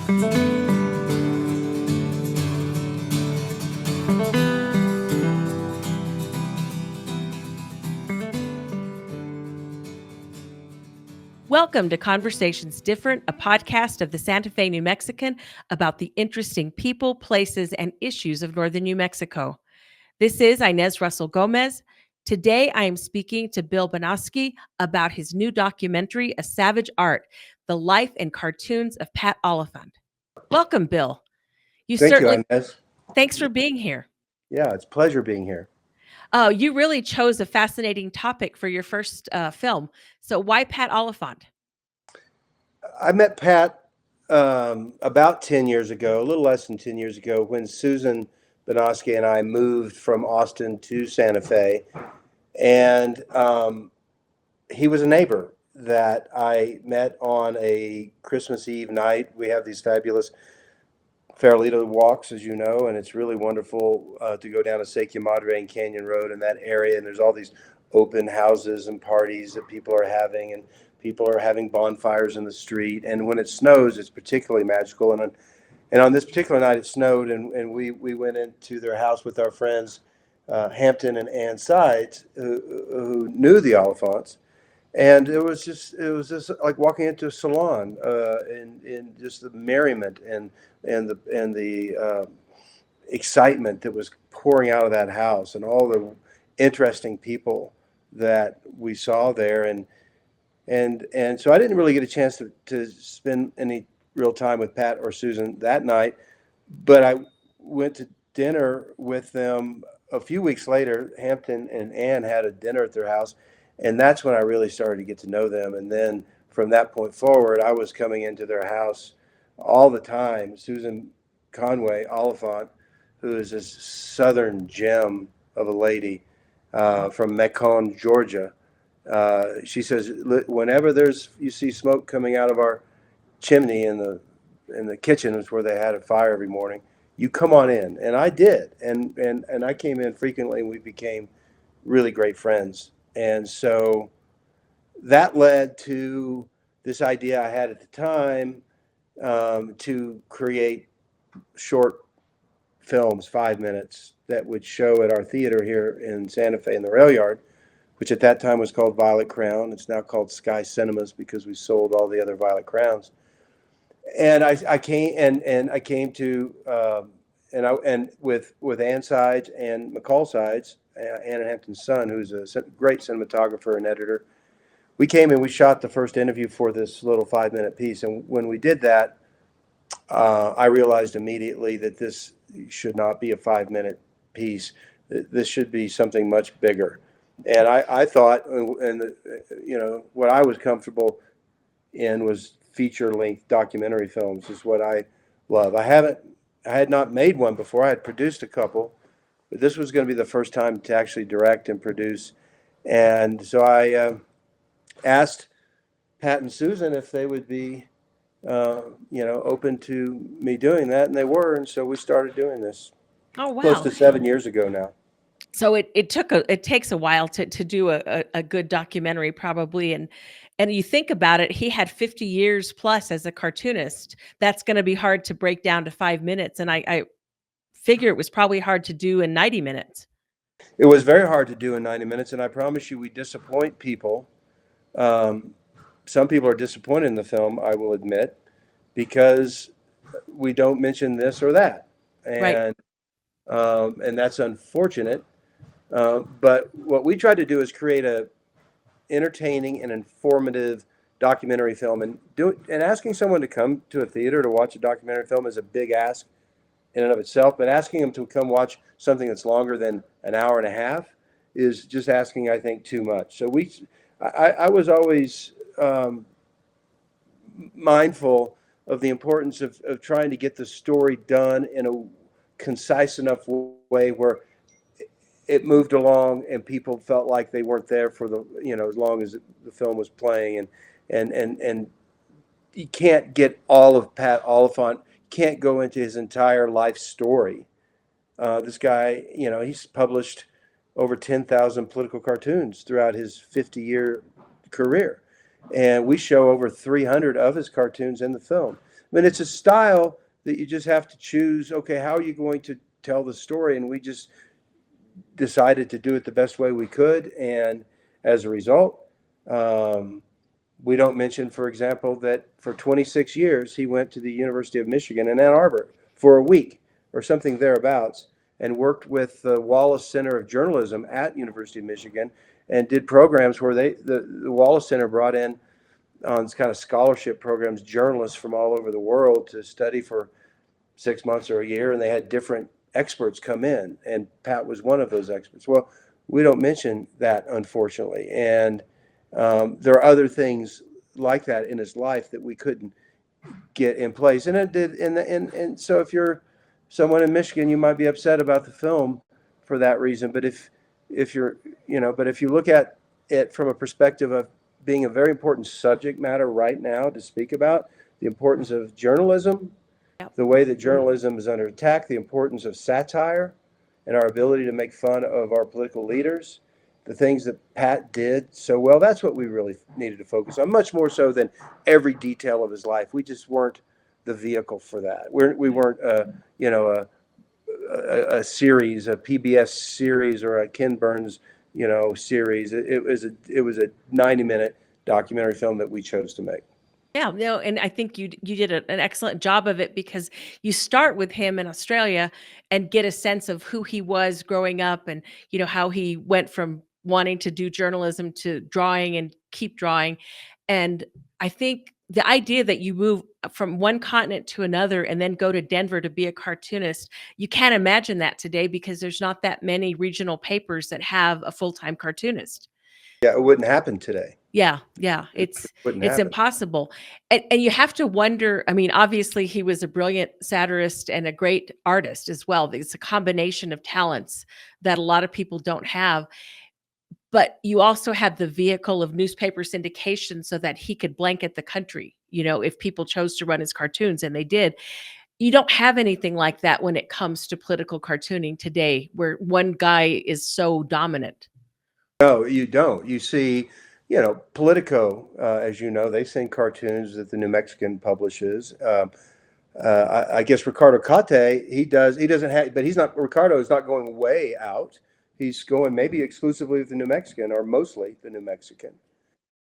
Welcome to Conversations Different, a podcast of the Santa Fe New Mexican about the interesting people, places, and issues of northern New Mexico. This is Inez Russell Gomez. Today, I am speaking to Bill Banowsky about his new documentary, A Savage Art, The Life and Cartoons of Pat Oliphant. Welcome, Bill. Thank you, Inez. Thanks for being here. Yeah, it's a pleasure being here. You really chose a fascinating topic for your first film. So why Pat Oliphant? I met Pat about 10 years ago, a little less than 10 years ago, when Susan Banowsky and I moved from Austin to Santa Fe. And he was a neighbor that I met on a Christmas Eve night. We have these fabulous Farolito walks, as you know, and it's really wonderful to go down Acequia Madre and Canyon Road in that area. And there's all these open houses and parties that people are having, and people are having bonfires in the street. And when it snows, it's particularly magical. And on this particular night, it snowed, and we went into their house with our friends, Hampton and Ann Sides, who knew the Oliphants. And it was just like walking into a salon, in just the merriment and the excitement that was pouring out of that house, and all the interesting people that we saw there, and so I didn't really get a chance to spend any real time with Pat or Susan that night, but I went to dinner with them a few weeks later. Hampton and Ann had a dinner at their house. And that's when I really started to get to know them. And then from that point forward, I was coming into their house all the time. Susan Conway Oliphant, who is this southern gem of a lady from Macon, Georgia. She says, whenever you see smoke coming out of our chimney in the kitchen, is where they had a fire every morning, you come on in. And I did. And I came in frequently, and we became really great friends. And so that led to this idea I had at the time, to create short films, 5 minutes, that would show at our theater here in Santa Fe in the Rail Yard, which at that time was called Violet Crown. It's now called Sky Cinemas because we sold all the other Violet Crowns. And I came to with Ann Sides and McCall Sides, Ann and Hampton's son, who's a great cinematographer and editor. We came and we shot the first interview for this little 5 minute piece. And when we did that, I realized immediately that this should not be a 5 minute piece. This should be something much bigger. And I thought, what I was comfortable in was feature length documentary films is what I love. I had not made one before. I had produced a couple, but this was going to be the first time to actually direct and produce. And so I asked Pat and Susan if they would be, open to me doing that, and they were. And so we started doing this. Oh, wow. Close to 7 years ago now. So it takes a while to do a good documentary, probably. And you think about it, he had 50 years plus as a cartoonist. That's going to be hard to break down to 5 minutes. And I figure it was probably hard to do in 90 minutes. It was very hard to do in 90 minutes, and I promise you we disappoint people. Some people are disappointed in the film, I will admit, because we don't mention this or that. And right. And that's unfortunate. But what we tried to do is create a entertaining and informative documentary film, and asking someone to come to a theater to watch a documentary film is a big ask in and of itself, but asking them to come watch something that's longer than an hour and a half is just asking, I think, too much. So I was always mindful of the importance of trying to get the story done in a concise enough way where it moved along and people felt like they weren't there for as long as the film was playing, and you can't get all of Pat Oliphant, can't go into his entire life story. This guy, he's published over 10,000 political cartoons throughout his 50-year career. And we show over 300 of his cartoons in the film. mean, it's a style that you just have to choose. Okay, how are you going to tell the story? And we just decided to do it the best way we could. And as a result, um, we don't mention, for example, that for 26 years he went to the University of Michigan in Ann Arbor for a week or something thereabouts and worked with the Wallace Center of Journalism at University of Michigan and did programs where the Wallace Center brought in on kind of scholarship programs journalists from all over the world to study for 6 months or a year, and they had different experts come in, and Pat was one of those experts. Well, we don't mention that, unfortunately, and there are other things like that in his life that we couldn't get in place, and it did. And so, if you're someone in Michigan, you might be upset about the film for that reason. But if you're, but if you look at it from a perspective of being a very important subject matter right now to speak about, the importance of journalism, Yep. the way that journalism is under attack, the importance of satire, and our ability to make fun of our political leaders, the things that Pat did so well, that's what we really needed to focus on, much more so than every detail of his life. We just weren't the vehicle for that. We weren't, a series, a PBS series or a Ken Burns, series. It was a 90-minute documentary film that we chose to make. Yeah, no, and I think you did an excellent job of it because you start with him in Australia and get a sense of who he was growing up and how he went from wanting to do journalism to drawing and keep drawing. And I think the idea that you move from one continent to another and then go to Denver to be a cartoonist, you can't imagine that today because there's not that many regional papers that have a full-time cartoonist. Yeah, it wouldn't happen today. Yeah, yeah, It wouldn't it's happen. impossible, and you have to wonder. I mean, obviously, he was a brilliant satirist and a great artist as well. It's a combination of talents that a lot of people don't have. But you also have the vehicle of newspaper syndication so that he could blanket the country. If people chose to run his cartoons, and they did. You don't have anything like that when it comes to political cartooning today, where one guy is so dominant. No, you don't. You see, Politico, as you know, they send cartoons that the New Mexican publishes. I guess Ricardo Cate, he does. He doesn't have, but he's not. Ricardo is not going way out. He's going maybe exclusively with the New Mexican or mostly the New Mexican.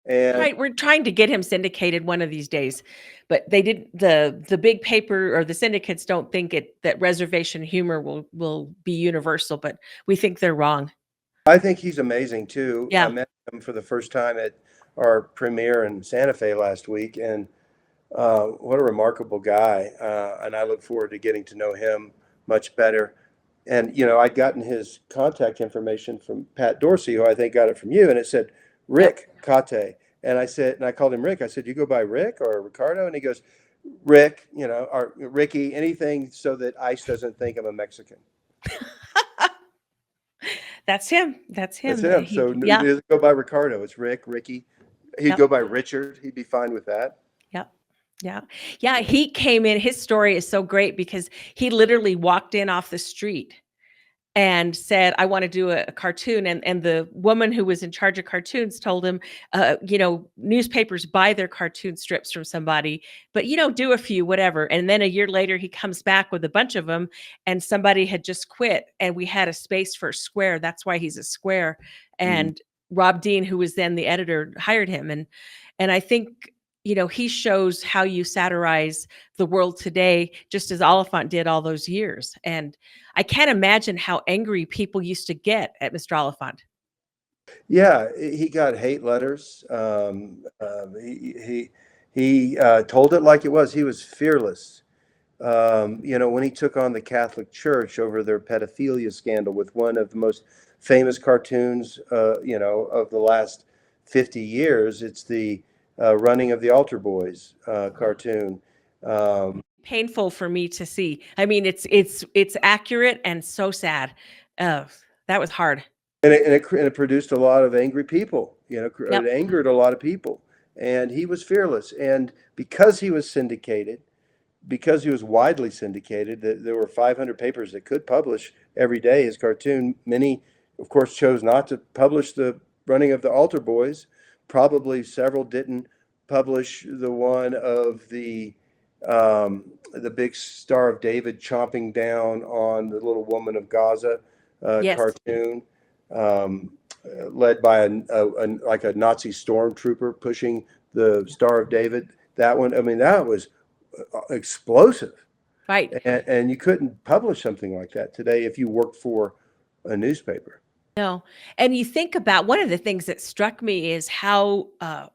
And Right, we're trying to get him syndicated one of these days, but they did the big paper or the syndicates don't think that reservation humor will be universal, but we think they're wrong. I think he's amazing too. I Yeah. met him for the first time at our premiere in Santa Fe last week, and what a remarkable guy. And I look forward to getting to know him much better. And, I'd gotten his contact information from Pat Dorsey, who I think got it from you, and it said Yep. Rick Cate. And I called him Rick. I said, "You go by Rick or Ricardo?" And he goes, "Rick, or Ricky, anything so that ICE doesn't think I'm a Mexican." That's him. That's That's him. him. He So he Yeah. doesn't go by Ricardo. It's Rick, Ricky. He'd Yep. go by Richard. He'd be fine with that. Yep. Yeah. Yeah, he came in, his story is so great because he literally walked in off the street and said, "I want to do a cartoon." And the woman who was in charge of cartoons told him, newspapers buy their cartoon strips from somebody, but do a few, whatever. And then a year later, he comes back with a bunch of them, and somebody had just quit, and we had a space for a square. That's why he's a square. Mhm. And Rob Dean, who was then the editor, hired him. And I think he shows how you satirize the world today, just as Oliphant did all those years. And I can't imagine how angry people used to get at Mr. Oliphant. Yeah, he got hate letters. He told it like it was. He was fearless. When he took on the Catholic Church over their pedophilia scandal with one of the most famous cartoons, of the last 50 years, it's the Running of the Altar Boys cartoon. Um, Painful for me to see. I mean, it's accurate and so sad. Uh, that was hard. and it produced a lot of angry people. It Yep. angered a lot of people, and he was fearless. And because he was syndicated, because he was widely syndicated, that there were 500 papers that could publish every day his cartoon. Many, of course, chose not to publish the Running of the Altar Boys. Probably several didn't publish the one of the The big Star of David chomping down on the little woman of Gaza Yes. cartoon, um, led by like a Nazi stormtrooper pushing the Star of David. That one, I mean, that was explosive, Right. and you couldn't publish something like that today if you worked for a newspaper. No. And you think about one of the things that struck me is how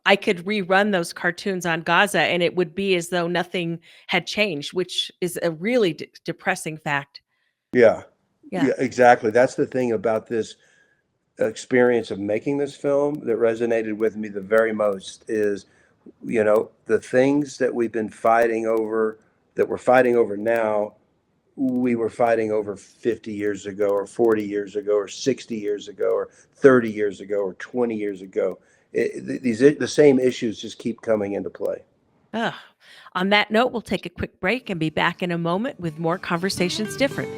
I could rerun those cartoons on Gaza and it would be as though nothing had changed, which is a really depressing fact. Yeah, Yeah. yeah, exactly. That's the thing about this experience of making this film that resonated with me the very most is, the things that we've been fighting over, that we're fighting over now, we were fighting over 50 years ago, or 40 years ago, or 60 years ago, or 30 years ago, or 20 years ago. The same issues just keep coming into play. Ugh. On that note, we'll take a quick break and be back in a moment with more Conversations Different.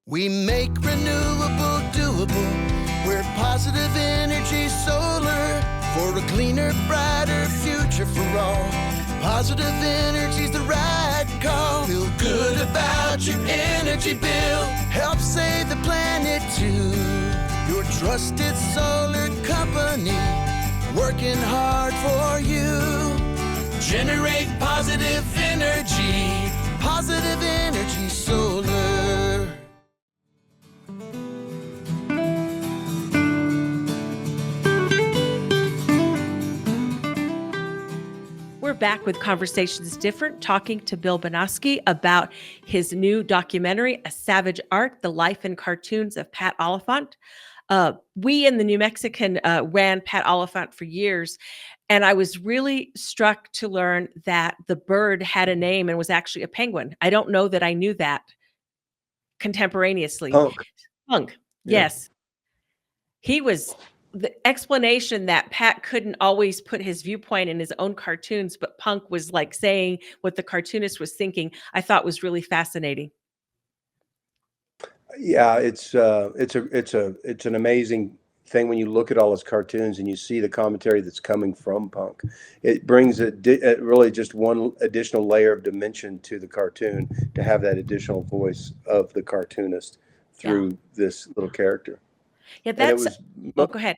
We make renewable doable. We're positive energy solar for a cleaner, brighter future for all. Positive energy's the right call. Feel good about your energy bill. Help save the planet too. Your trusted solar company, working hard for you. Generate positive energy. Positive energy solar. We're back with Conversations Different, talking to Bill Banowsky about his new documentary, A Savage Art, The Life and Cartoons of Pat Oliphant. We in the New Mexican ran Pat Oliphant for years, and I was really struck to learn that the bird had a name and was actually a penguin. I don't know that I knew that contemporaneously. Punk. Punk, Yeah. yes. He was the explanation that Pat couldn't always put his viewpoint in his own cartoons, but Punk was like saying what the cartoonist was thinking, I thought was really fascinating. Yeah, it's an amazing thing when you look at all his cartoons and you see the commentary that's coming from Punk. It brings really just one additional layer of dimension to the cartoon, to have that additional voice of the cartoonist Yeah. through this little character. Yeah, And it that's was oh, go ahead.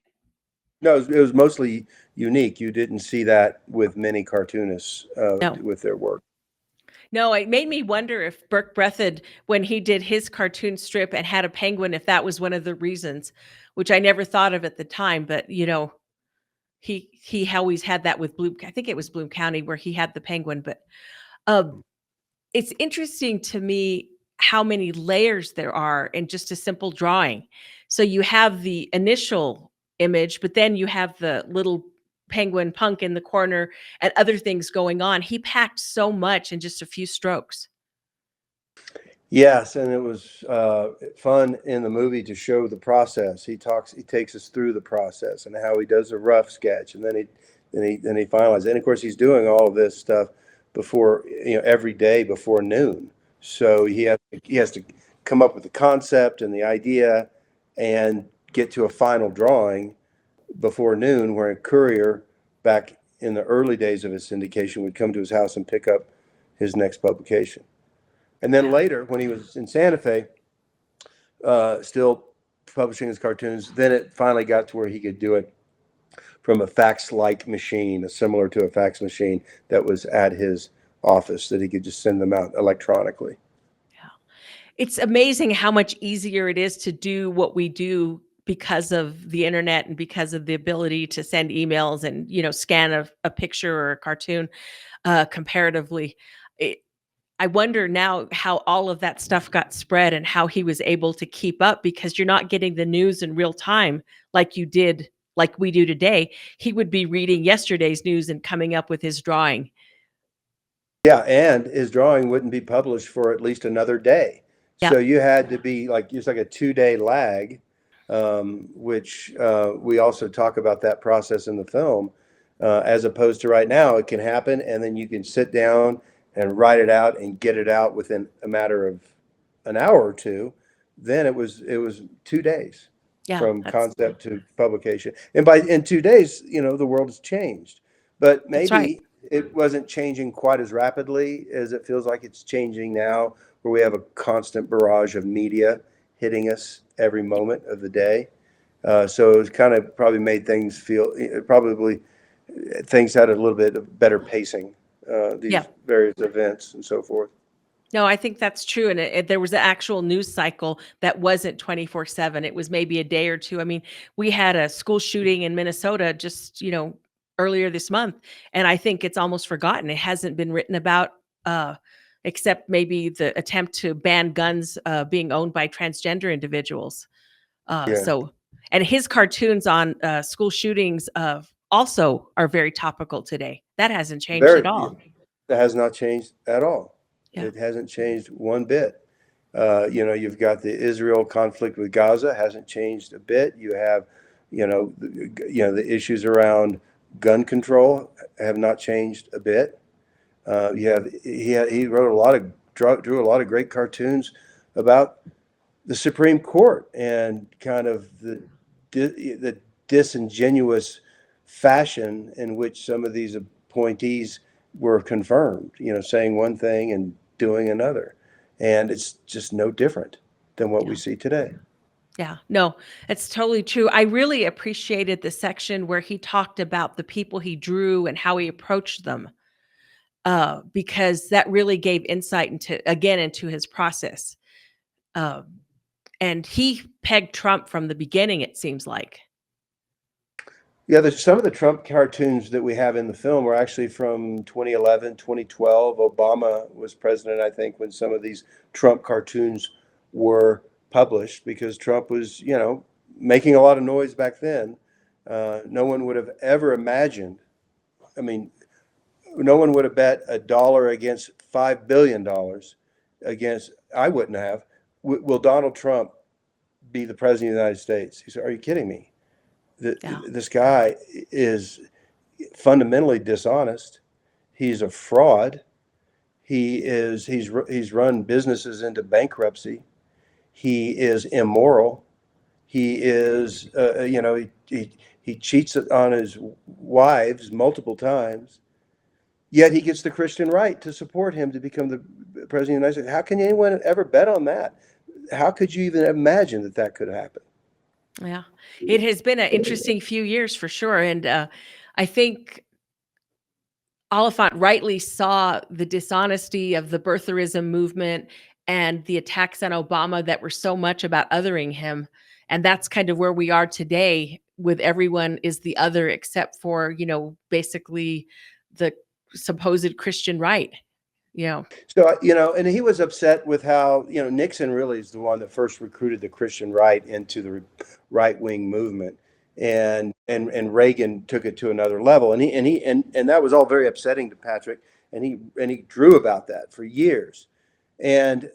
no, it was mostly unique. You didn't see that with many cartoonists No. with their work. No, it made me wonder if Burke Breathed, when he did his cartoon strip and had a penguin, if that was one of the reasons, which I never thought of at the time, but he always had that with Bloom. I think it was Bloom County where he had the penguin, but um it's interesting to me how many layers there are in just a simple drawing. So you have the initial image, but then you have the little penguin Punk in the corner and other things going on. He packed so much in just a few strokes. Yes, and it was fun in the movie to show the process. He takes us through the process and how he does a rough sketch, and then he finalizes. And of course, he's doing all of this stuff before, every day before noon. So he has to come up with the concept and the idea, and get to a final drawing before noon, where a courier back in the early days of his syndication would come to his house and pick up his next publication. And then Yeah. later, when he was in Santa Fe, still publishing his cartoons, then it finally got to where he could do it from a fax-like machine, similar to a fax machine that was at his office, that he could just send them out electronically. Yeah. It's amazing how much easier it is to do what we do because of the internet and because of the ability to send emails and, scan a picture or a cartoon comparatively. It, I wonder now how all of that stuff got spread and how he was able to keep up, because you're not getting the news in real time like like we do today. He would be reading yesterday's news and coming up with his drawing. Yeah, and his drawing wouldn't be published for at least another day. Yeah. So you had to be it's like a 2-day lag, which we also talk about that process in the film, as opposed to right now, it can happen and then you can sit down and write it out and get it out within a matter of an hour or two. Then it was 2 days. Yeah, from that's concept to publication. And in 2 days, the world has changed. But that's right. maybe it wasn't changing quite as rapidly as it feels like it's changing now, where we have a constant barrage of media hitting us every moment of the day. So it's kind of probably made things feel, probably things had a little bit of better pacing, Yeah. these various events and so forth. No, I think that's true. And there was an actual news cycle that wasn't 24/7. It was maybe a day or two. I mean, we had a school shooting in Minnesota just, earlier this month. And I think it's almost forgotten. It hasn't been written about, uh, except maybe the attempt to ban guns being owned by transgender individuals. Yeah, And his cartoons on school shootings also are very topical today. That hasn't changed at very. all. That has not changed at all. Yeah. It hasn't changed one bit. You've got the Israel conflict with Gaza hasn't changed a bit. You have, the issues around gun control have not changed a bit. He wrote drew a lot of great cartoons about the Supreme Court and kind of the disingenuous fashion in which some of these appointees were confirmed, saying one thing and doing another. And it's just no different than what we Yeah. see today. Yeah, no, it's totally true. I really appreciated the section where he talked about the people he drew and how he approached them, because that really gave insight into his process. Um, and he pegged Trump from the beginning, it seems like. Yeah, some of the Trump cartoons that we have in the film are actually from 2011, 2012. Obama was president, I think, when some of these Trump cartoons were published, because Trump was, making a lot of noise back then. No one would have ever imagined. I mean, no one would have bet $1 against $5 billion against. I wouldn't have. Will Donald Trump be the president of the United States? He said, "Are you kidding me? Yeah, This guy is fundamentally dishonest. He's a fraud. He's run businesses into bankruptcy. He is immoral. He is, he cheats on his wives multiple times. Yet he gets the Christian right to support him to become the president of the United States. How can anyone ever bet on that? How could you even imagine that that could happen?" yeah. It has been an interesting few years for sure. And I think Oliphant rightly saw the dishonesty of the birtherism movement and the attacks on Obama that were so much about othering him. And that's kind of where we are today, with everyone is the other except for, basically the supposed Christian right. So, and he was upset with how, Nixon really is the one that first recruited the Christian right into the right wing movement. And Reagan took it to another level. And that was all very upsetting to Patrick. And he drew about that for years. And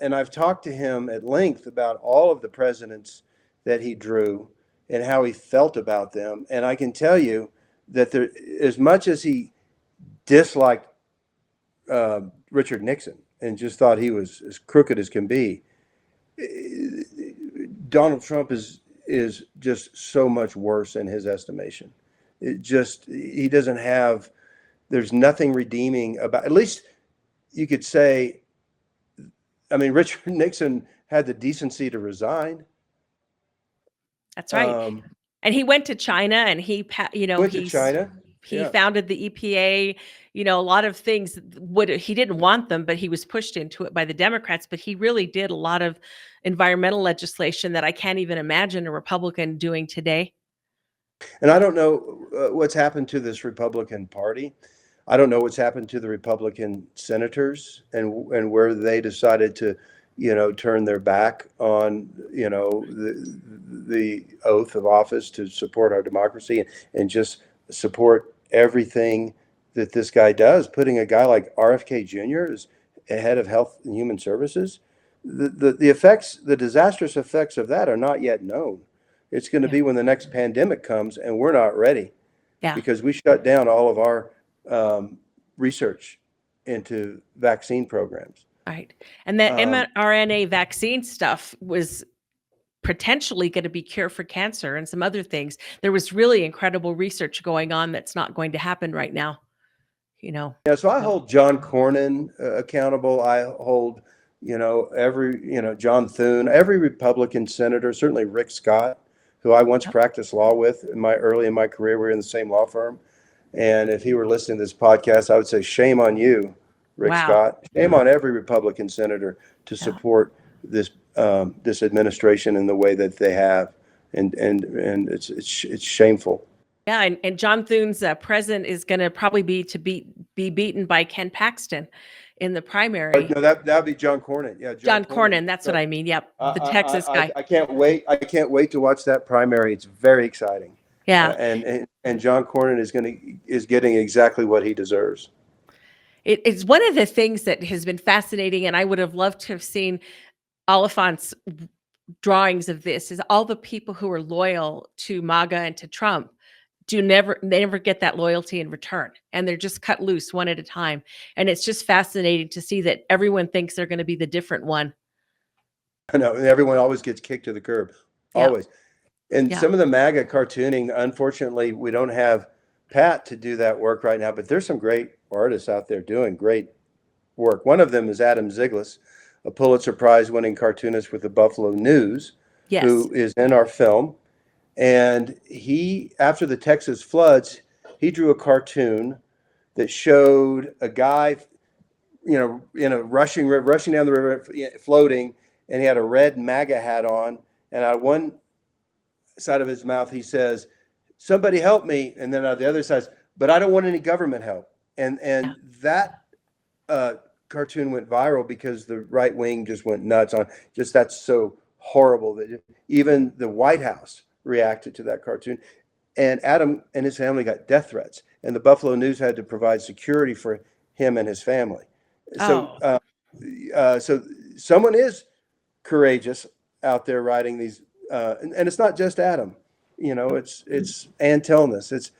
I've talked to him at length about all of the presidents that he drew and how he felt about them. And I can tell you that as much as he disliked Richard Nixon and just thought he was as crooked as can be, Donald Trump is just so much worse in his estimation. He doesn't have, there's nothing redeeming about, at least you could say, I mean, Richard Nixon had the decency to resign. That's right. And he went to China and Went to China. he Yeah. founded the EPA, a lot of things he didn't want them, but he was pushed into it by the Democrats. But he really did a lot of environmental legislation that I can't even imagine a Republican doing today. And I don't know what's happened to this Republican Party. I don't know what's happened to the Republican senators and where they decided to, turn their back on, the oath of office to support our democracy and just support everything that this guy does. Putting a guy like RFK Jr. as head of Health and Human Services, the effects, the disastrous effects of that are not yet known. It's going to be when the next pandemic comes and we're not ready. Yeah. Because we shut down all of our research into vaccine programs. Right. And that mRNA vaccine stuff was potentially going to be cure for cancer and some other things. There was really incredible research going on that's not going to happen right now, you know. Yeah, so I So, hold John Cornyn accountable. I hold, John Thune, every Republican senator, certainly Rick Scott, who I once yep. practiced law with early in my career. We were in the same law firm. And if he were listening to this podcast, I would say, shame on you, Rick Wow. Scott. Shame on every Republican senator to Yeah. support this administration in the way that they have. And it's shameful. Yeah, and John Thune's president is going to probably be beaten by Ken Paxton in the primary. No, that'd be John Cornyn. Yeah, John Cornyn, that's what I mean. Yep, the Texas guy. I can't wait. I can't wait to watch that primary. It's very exciting. Yeah, And John Cornyn is getting exactly what he deserves. it's one of the things that has been fascinating, and I would have loved to have seen Oliphant's drawings of this. Is all the people who are loyal to MAGA and to Trump they never get that loyalty in return, and they're just cut loose one at a time. And it's just fascinating to see that everyone thinks they're going to be the different one. I know, and everyone always gets kicked to the curb, always. And some of the MAGA cartooning, unfortunately, we don't have Pat to do that work right now, but there's some great artists out there doing great work. One of them is Adam Ziglis, a Pulitzer Prize winning cartoonist with the Buffalo News, who is in our film. And he, after the Texas floods, he drew a cartoon that showed a guy, rushing down the river, floating, and he had a red MAGA hat on. And on one side of his mouth, he says, "Somebody help me." And then on the other side, "But I don't want any government help." And that cartoon went viral because the right wing just went nuts on that's so horrible that even the White House reacted to that cartoon. And Adam and his family got death threats, and the Buffalo News had to provide security for him and his family. So someone is courageous out there writing these, and it's not just Adam. It's Ann Telnis, it's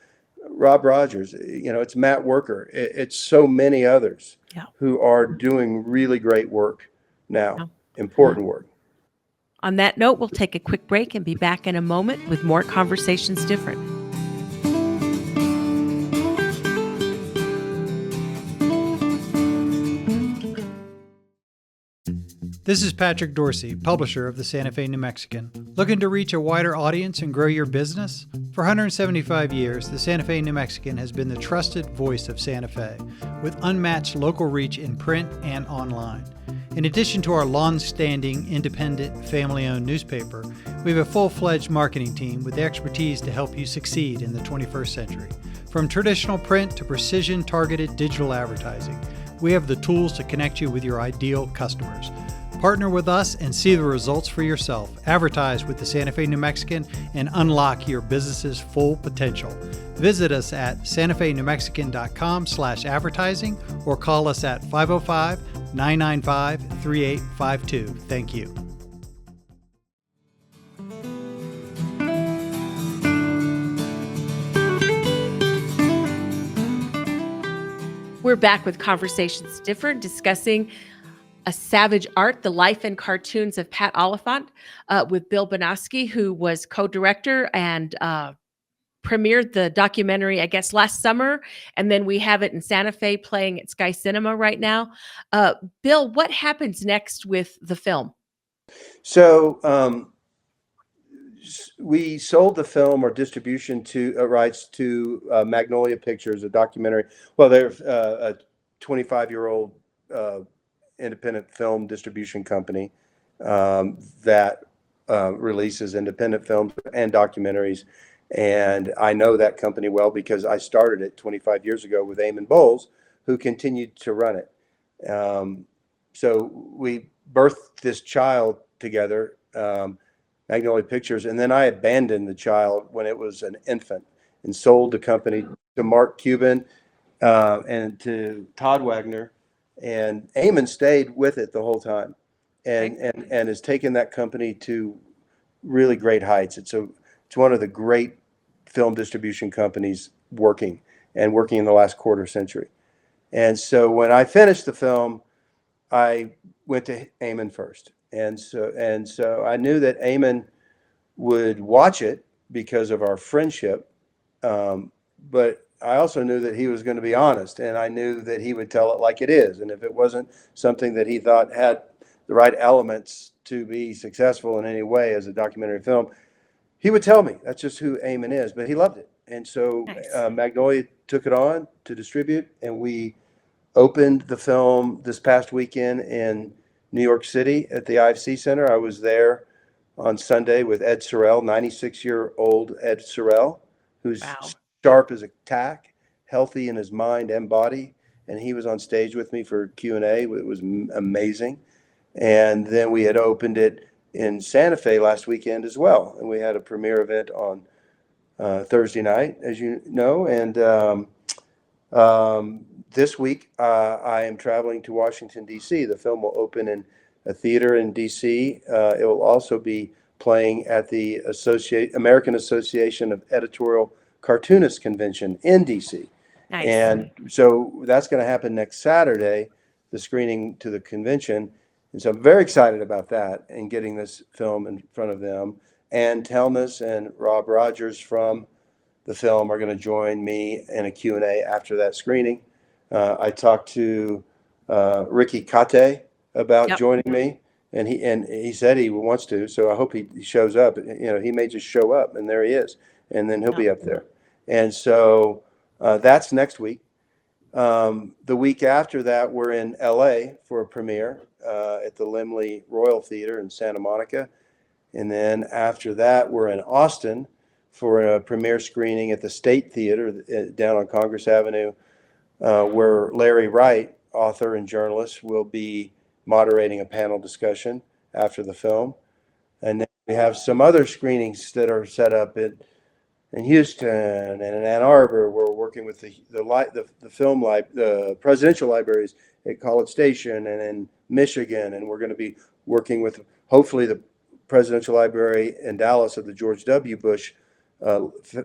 Rob Rogers, it's Matt Worker, it's so many others who are doing really great work now, important work. On that note, we'll take a quick break and be back in a moment with more Conversations Different. This is Patrick Dorsey, publisher of the Santa Fe New Mexican. Looking to reach a wider audience and grow your business? For 175 years, the Santa Fe New Mexican has been the trusted voice of Santa Fe, with unmatched local reach in print and online. In addition to our long-standing, independent, family-owned newspaper, we have a full-fledged marketing team with the expertise to help you succeed in the 21st century. From traditional print to precision-targeted digital advertising, we have the tools to connect you with your ideal customers. Partner with us and see the results for yourself. Advertise with the Santa Fe New Mexican and unlock your business's full potential. Visit us at santafenewmexican.com/advertising or call us at 505-995-3852. Thank you. We're back with Conversations Different, discussing A Savage Art, the life and cartoons of Pat Oliphant, with Bill Banowsky, who was co-director and premiered the documentary, I guess, last summer. And then we have it in Santa Fe playing at Sky Cinema right now. Bill, what happens next with the film? So we sold the film or distribution rights to Magnolia Pictures, a documentary. Well, they're a 25-year-old independent film distribution company that releases independent films and documentaries. And I know that company well because I started it 25 years ago with Eamon Bowles, who continued to run it. So we birthed this child together, Magnolia Pictures, and then I abandoned the child when it was an infant and sold the company to Mark Cuban and to Todd Wagner. And Eamon stayed with it the whole time and has taken that company to really great heights. It's one of the great film distribution companies working in the last quarter century. And so when I finished the film, I went to Eamon first. And so I knew that Eamon would watch it because of our friendship. But I also knew that he was going to be honest, and I knew that he would tell it like it is. And if it wasn't something that he thought had the right elements to be successful in any way as a documentary film, he would tell me. That's just who Eamon is. But he loved it, and so Nice. Magnolia took it on to distribute, and we opened the film this past weekend in New York City at the IFC Center. I was there on Sunday with Ed Sorrell, 96-year-old Ed Sorrell, who's Wow. sharp as a tack, healthy in his mind and body. And he was on stage with me for Q&A. It was amazing. And then we had opened it in Santa Fe last weekend as well. And we had a premiere event on Thursday night, as you know. And this week, I am traveling to Washington, D.C. The film will open in a theater in D.C. It will also be playing at the American Association of Editorial Cartoonist Convention in D.C. Nice. And so that's going to happen next Saturday, the screening to the convention. And so I'm very excited about that and getting this film in front of them. And Telnus and Rob Rogers from the film are going to join me in a Q&A after that screening. I talked to Ricky Kate about joining me, and he said he wants to. So I hope he shows up. You know, he may just show up, and there he is, and then he'll be up there. And so that's next week. The week after that, we're in LA for a premiere at the Laemmle Royal Theater in Santa Monica. And then after that, we're in Austin for a premiere screening at the State Theater down on Congress Avenue, where Larry Wright, author and journalist, will be moderating a panel discussion after the film. And then we have some other screenings that are set up in Houston and in Ann Arbor. We're working with the presidential libraries at College Station and in Michigan, and we're going to be working with hopefully the presidential library in Dallas of the George W. Bush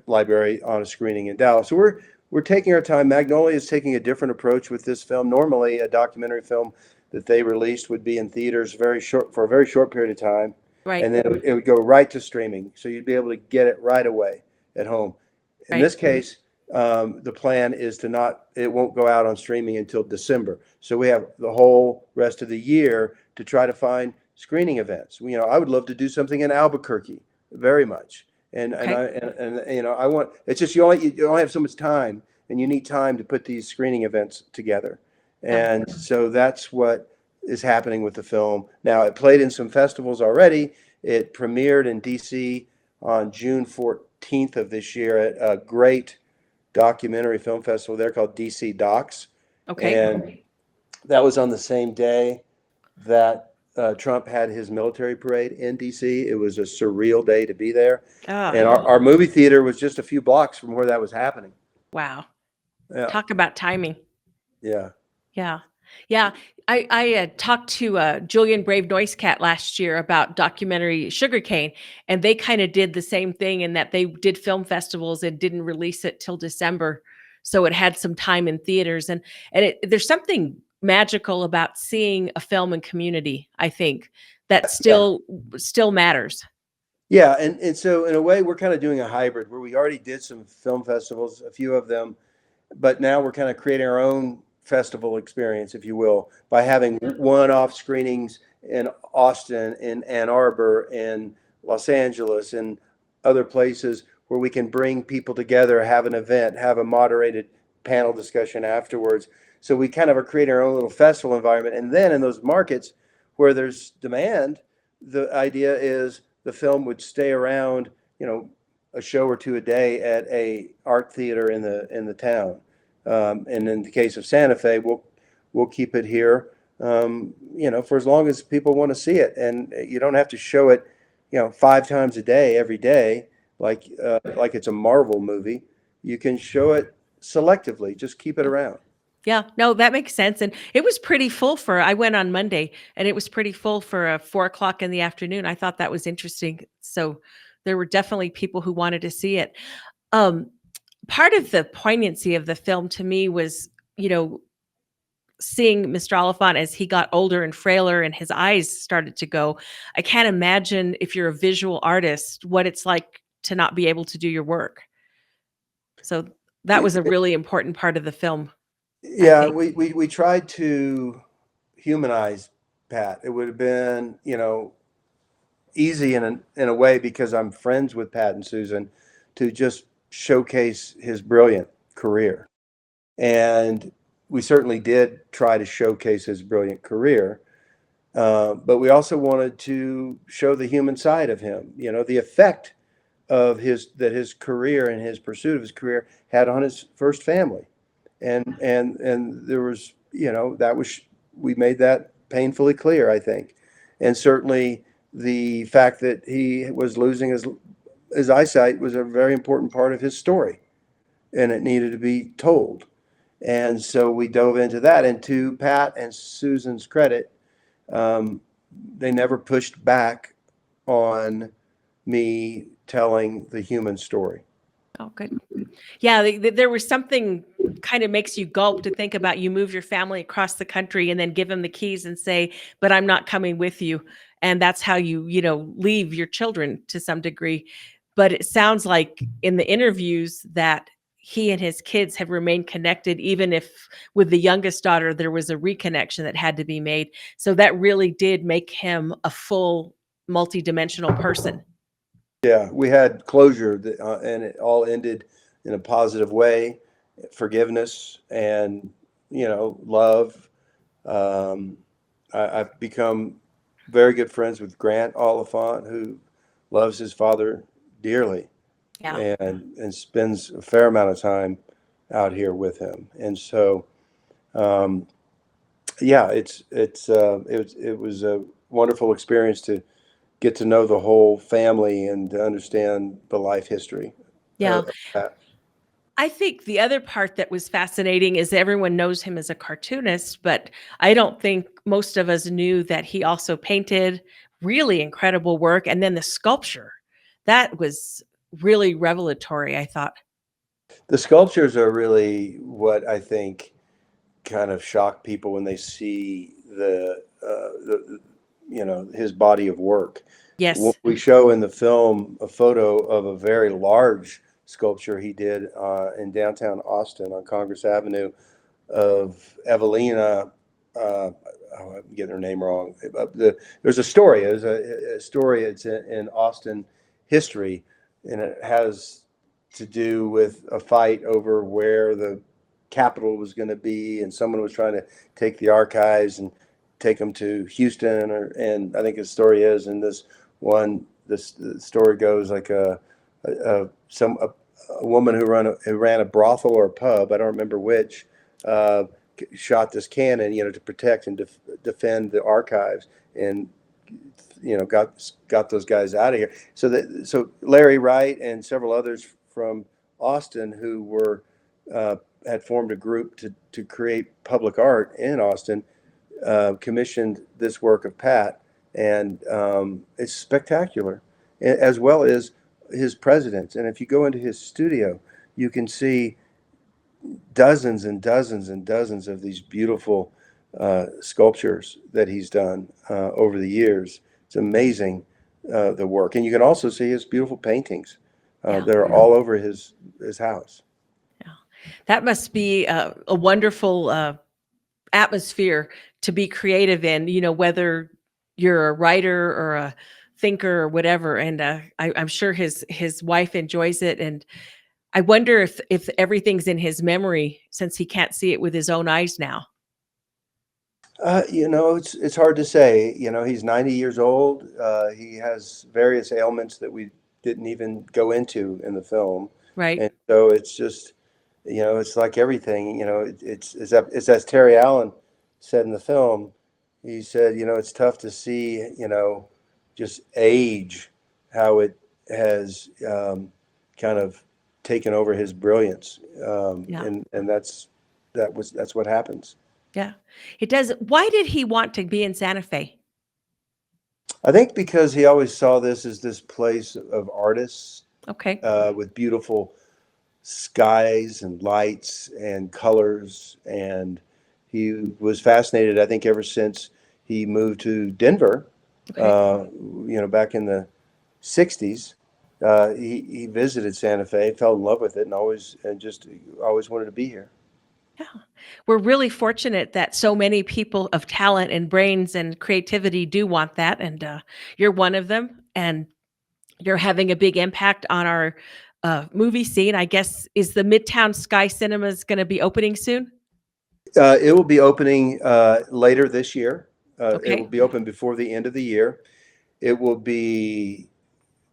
library on a screening in Dallas. So we're taking our time. Magnolia is taking a different approach with this film. Normally, a documentary film that they released would be in theaters for a very short period of time, Right. and then it would go right to streaming. So you'd be able to get it right away at home. In this case, the plan is it won't go out on streaming until December. So we have the whole rest of the year to try to find screening events. You know, I would love to do something in Albuquerque very much. And you know, I want, it's just you only have so much time, and you need time to put these screening events together. And so that's what is happening with the film. Now, it played in some festivals already. It premiered in DC on June 14th of this year at a great documentary film festival there called DC Docs. Okay. And that was on the same day that Trump had his military parade in DC. It was a surreal day to be there. And our movie theater was just a few blocks from where that was happening. Wow. Yeah. Talk about timing. Yeah. Yeah. Yeah. I talked to Julian Brave Noisecat last year about documentary Sugarcane, and they kind of did the same thing in that they did film festivals and didn't release it till December. So it had some time in theaters. And there's something magical about seeing a film in community, I think, that still matters. Yeah. And so in a way, we're kind of doing a hybrid where we already did some film festivals, a few of them, but now we're kind of creating our own festival experience, if you will, by having one-off screenings in Austin, in Ann Arbor, in Los Angeles, and other places where we can bring people together, have an event, have a moderated panel discussion afterwards. So we kind of are creating our own little festival environment. And then in those markets where there's demand, the idea is the film would stay around, you know, a show or two a day at a art theater in the town. And in the case of Santa Fe, we'll keep it here, you know, for as long as people want to see it. And you don't have to show it, you know, 5 times a day, every day, like it's a Marvel movie. You can show it selectively. Just keep it around. Yeah, no, that makes sense. And it was pretty full I went on Monday, and it was pretty full for 4:00 in the afternoon. I thought that was interesting. So there were definitely people who wanted to see it. Part of the poignancy of the film to me was, you know, seeing Mr. Oliphant as he got older and frailer and his eyes started to go, I can't imagine if you're a visual artist, what it's like to not be able to do your work. So that was a really important part of the film, I Yeah, think. we tried to humanize Pat. It would have been, easy in a way because I'm friends with Pat and Susan to just showcase his brilliant career. And we certainly did try to showcase his brilliant career. But we also wanted to show the human side of him, the effect of his career and his pursuit of his career had on his first family. And there was, that was, we made that painfully clear, I think. And certainly the fact that he was losing his eyesight was a very important part of his story, and it needed to be told. And so we dove into that. And to Pat and Susan's credit, um, they never pushed back on me telling the human story. Oh, good. Yeah, there was something kind of makes you gulp to think about you move your family across the country and then give them the keys and say, "But I'm not coming with you." And that's how you leave your children to some degree. But it sounds like in the interviews that he and his kids have remained connected, even if with the youngest daughter there was a reconnection that had to be made. So that really did make him a full multidimensional person. Yeah, we had closure, and it all ended in a positive way, forgiveness and, love. Um, I've become very good friends with Grant Oliphant, who loves his father dearly Yeah. and spends a fair amount of time out here with him. And so, um, yeah, it was a wonderful experience to get to know the whole family and to understand the life history Yeah. of that. I think the other part that was fascinating is everyone knows him as a cartoonist, but I don't think most of us knew that he also painted really incredible work. And then the sculpture, that was really revelatory, I thought. The sculptures are really what I think kind of shock people when they see his body of work. Yes. We show in the film a photo of a very large sculpture he did in downtown Austin on Congress Avenue of Evelina. I'm getting her name wrong. There's a story. There's a story. It's in Austin history, and it has to do with a fight over where the Capitol was going to be, and someone was trying to take the archives and take them to Houston, and I think the story is in this one. The story goes like a woman who ran a brothel or a pub. I don't remember which. Uh, Shot this cannon, to protect and defend the archives, and got those guys out of here. So Larry Wright and several others from Austin who were had formed a group to create public art in Austin, commissioned this work of Pat, and it's spectacular, as well as his presidents. And if you go into his studio, you can see dozens and dozens and dozens of these beautiful sculptures that he's done over the years. It's amazing, the work, and you can also see his beautiful paintings Yeah. that are all over his house. Yeah. That must be a wonderful atmosphere to be creative in, whether you're a writer or a thinker or whatever. And I'm sure his wife enjoys it. And I wonder if everything's in his memory since he can't see it with his own eyes now. It's hard to say. He's 90 years old. He has various ailments that we didn't even go into in the film, Right. and so it's just, it's like everything. It's as Terry Allen said in the film. He said, it's tough to see, just age, how it has kind of taken over his brilliance, Yeah. and that's what happens. Yeah. It does. Why did he want to be in Santa Fe? I think because he always saw this as this place of artists, Okay. with beautiful skies and lights and colors, and He was fascinated, I think, ever since he moved to Denver, Okay. back in the 60s. He visited Santa Fe, fell in love with it, and just always wanted to be here. Yeah. We're really fortunate that so many people of talent and brains and creativity do want that. And you're one of them. And you're having a big impact on our movie scene. I guess, is the Midtown Sky Cinemas going to be opening soon? It will be opening later this year. It will Okay. be open before the end of the year. It will be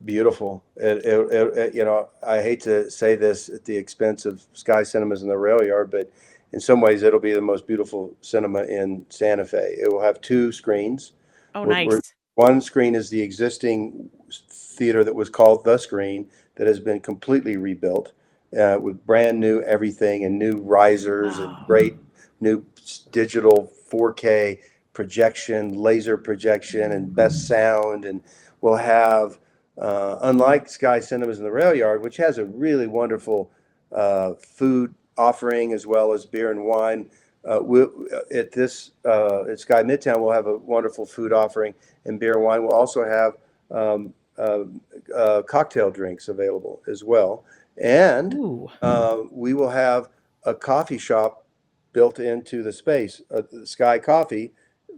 beautiful. I hate to say this at the expense of Sky Cinemas and the Rail Yard, but in some ways, it'll be the most beautiful cinema in Santa Fe. It will have two screens. Oh, We're nice. one screen is the existing theater that was called The Screen that has been completely rebuilt with brand new everything and new risers and Wow. great new digital 4K projection, laser projection, and best sound. And we'll have, unlike Sky Cinemas and the Rail Yard, which has a really wonderful food offering as well as beer and wine. At Sky Midtown, we'll have a wonderful food offering and beer and wine. We'll also have cocktail drinks available as well, and Ooh. we will have a coffee shop built into the space. Sky Coffee,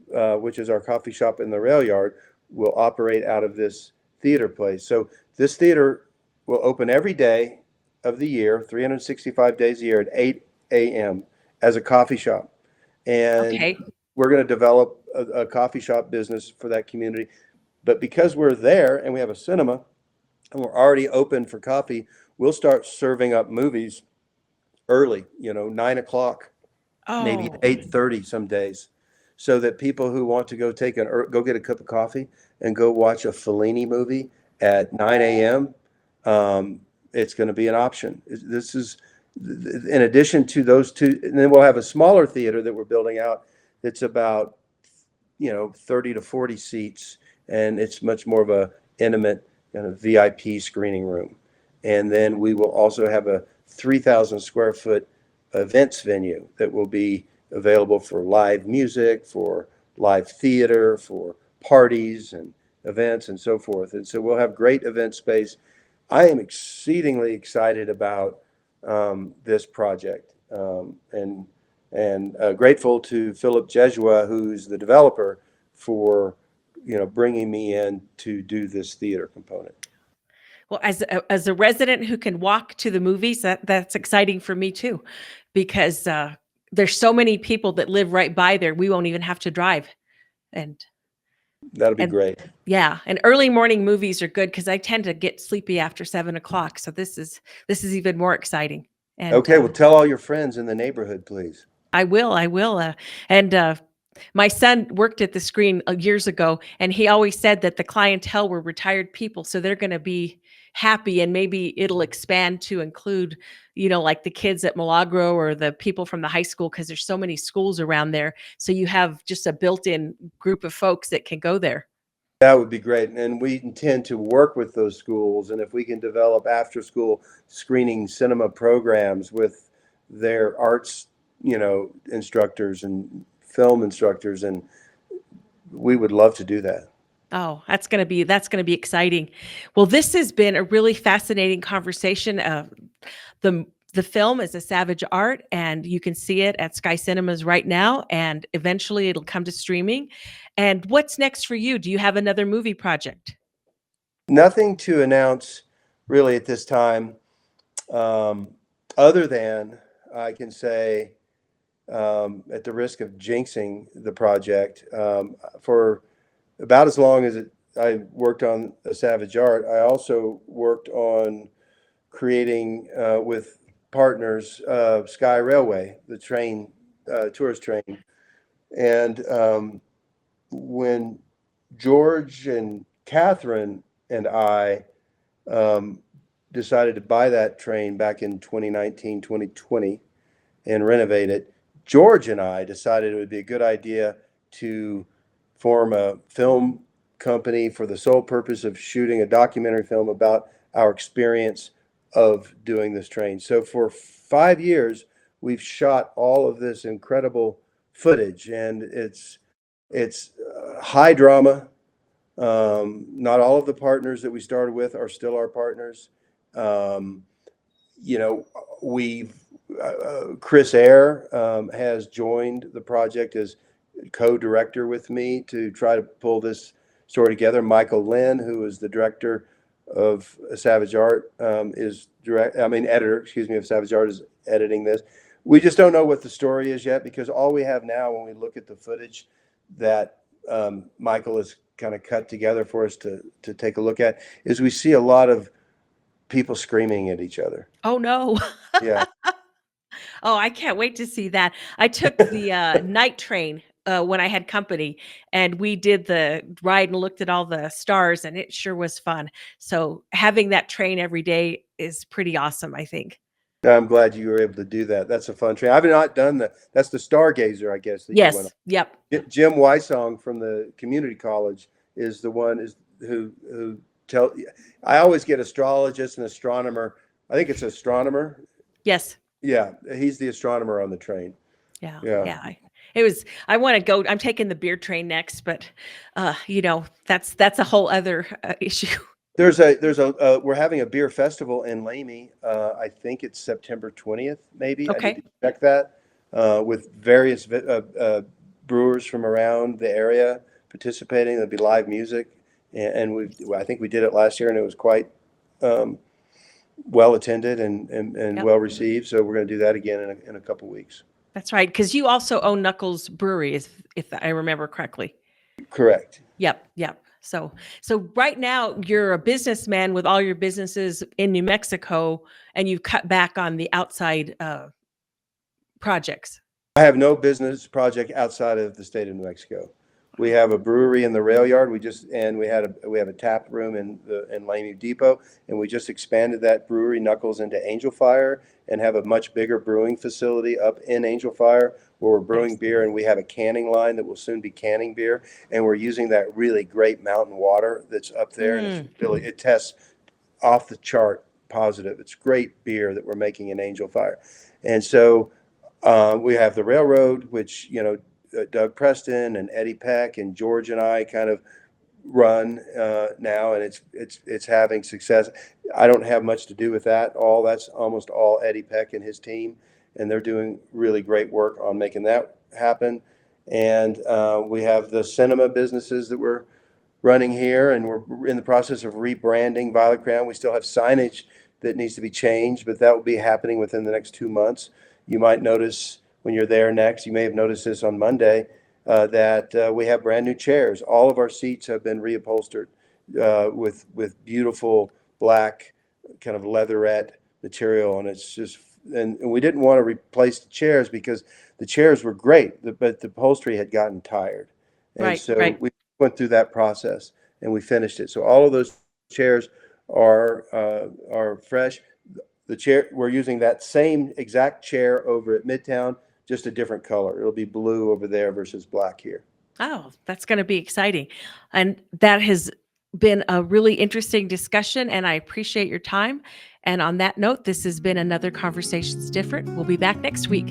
which is our coffee shop in the Rail Yard, will operate out of this theater place. So this theater will open every day of the year, 365 days a year at 8 a.m. as a coffee shop. And Okay. we're going to develop a coffee shop business for that community. But because we're there and we have a cinema and we're already open for coffee, we'll start serving up movies early, 9 o'clock, maybe Oh, 8:30 some days, so that people who want to go get a cup of coffee and go watch a Fellini movie at 9 a.m., it's going to be an option. This is in addition to those two, and then we'll have a smaller theater that we're building out. It's about 30 to 40 seats, and it's much more of a intimate kind of VIP screening room. And then we will also have a 3,000 square foot events venue that will be available for live music, for live theater, for parties and events and so forth. And so we'll have great event space. I am exceedingly excited about this project, and grateful to Philip Jesua, who's the developer, for bringing me in to do this theater component. well, as a resident who can walk to the movies, that's exciting for me too, because there's so many people that live right by there. We won't even have to drive, and That'll be and great. yeah, and early morning movies are good because I tend to get sleepy after 7 o'clock. So this is even more exciting. And Okay, well, tell all your friends in the neighborhood, please. I will, and my son worked at the screen years ago, and he always said that the clientele were retired people, so they're going to be happy, and maybe it'll expand to include, like the kids at Milagro or the people from the high school, because there's so many schools around there. So you have just a built-in group of folks that can go there. That would be great. And we intend to work with those schools. And if we can develop after school screening cinema programs with their arts, instructors and film instructors, and we would love to do that. Oh, that's gonna be exciting. Well, this has been a really fascinating conversation. The film is a savage art, and you can see it at Sky Cinemas right now, and eventually it'll come to streaming. And what's next for you? Do you have another movie project? Nothing to announce really at this time, other than I can say, at the risk of jinxing the project, for about as long as I worked on A Savage Art, I also worked on creating with partners Sky Railway, the train, tourist train. And when George and Catherine and I decided to buy that train back in 2019, 2020 and renovate it, George and I decided it would be a good idea to form a film company for the sole purpose of shooting a documentary film about our experience of doing this train. So for 5 years, we've shot all of this incredible footage, and it's high drama. Not all of the partners that we started with are still our partners. You know, we've Chris Eyre has joined the project as co-director with me to try to pull this story together. Michael Lynn, who is the director of Savage Art, editor, of Savage Art, is editing this. We just don't know what the story is yet, because all we have now, when we look at the footage that Michael has kind of cut together for us to take a look at, is we see a lot of people screaming at each other. Oh, no. Yeah. Oh, I can't wait to see that. I took the night train when I had company, and we did the ride and looked at all the stars, and it sure was fun. So having that train every day is pretty awesome, I think. I'm glad you were able to do that. That's a fun train. I've not done that's the Stargazer, I guess, that you went Yes. on. Yep. Jim Wysong from the community college is the one who tell. I always get astrologist and astronomer. I think it's astronomer. Yes. Yeah, he's the astronomer on the train. Yeah. Yeah. Yeah. I want to go. I'm taking the beer train next, but that's a whole other issue. We're having a beer festival in Lamy. I think it's September 20th, maybe. Okay. I need to check that, with various brewers from around the area participating. There'll be live music, and I think we did it last year, and it was quite well attended and Yep. well received. So we're going to do that again in a couple weeks. That's right, because you also own Knuckles Brewery, if I remember correctly. Correct. Yep. So right now you're a businessman with all your businesses in New Mexico, and you've cut back on the outside projects. I have no business project outside of the state of New Mexico. We have a brewery in the rail yard. We have a tap room in Lamy Depot, and we just expanded that brewery, Knuckles, into Angel Fire, and have a much bigger brewing facility up in Angel Fire where we're brewing beer, and we have a canning line that will soon be canning beer, and we're using that really great mountain water that's up there, and it tests off the chart positive. It's great beer that we're making in Angel Fire. And so we have the railroad, which Doug Preston and Eddie Peck and George and I kind of run now, and it's having success. I don't have much to do with that. That's almost all Eddie Peck and his team, and they're doing really great work on making that happen. And we have the cinema businesses that we're running here, and we're in the process of rebranding Violet Crown. We still have signage that needs to be changed, but that will be happening within the next 2 months. You might notice when you're there next, you may have noticed this on Monday, that we have brand new chairs. All of our seats have been reupholstered with beautiful black kind of leatherette material, and it's just, and we didn't want to replace the chairs because the chairs were great, but the upholstery had gotten tired, and we went through that process and we finished it. So all of those chairs are fresh. The chair, we're using that same exact chair over at Midtown, just a different color. It'll be blue over there versus black here. Oh, that's going to be exciting. And that has been a really interesting discussion, and I appreciate your time. And on that note, this has been another Conversations Different. We'll be back next week.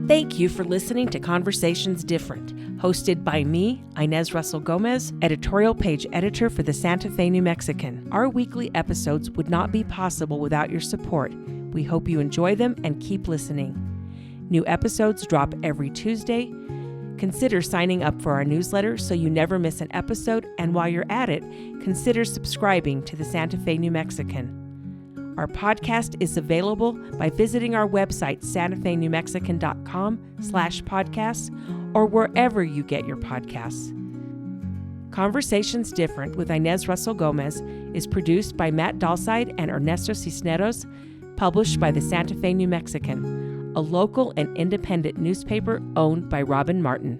Thank you for listening to Conversations Different, hosted by me, Inez Russell Gomez, editorial page editor for the Santa Fe New Mexican. Our weekly episodes would not be possible without your support. We hope you enjoy them and keep listening. New episodes drop every Tuesday. Consider signing up for our newsletter so you never miss an episode, and while you're at it, consider subscribing to the Santa Fe New Mexican. Our podcast is available by visiting our website, santafenewmexican.com/podcasts, or wherever you get your podcasts. Conversations Different with Inez Russell Gomez is produced by Matt Dalside and Ernesto Cisneros, published by the Santa Fe New Mexican, a local and independent newspaper owned by Robin Martin.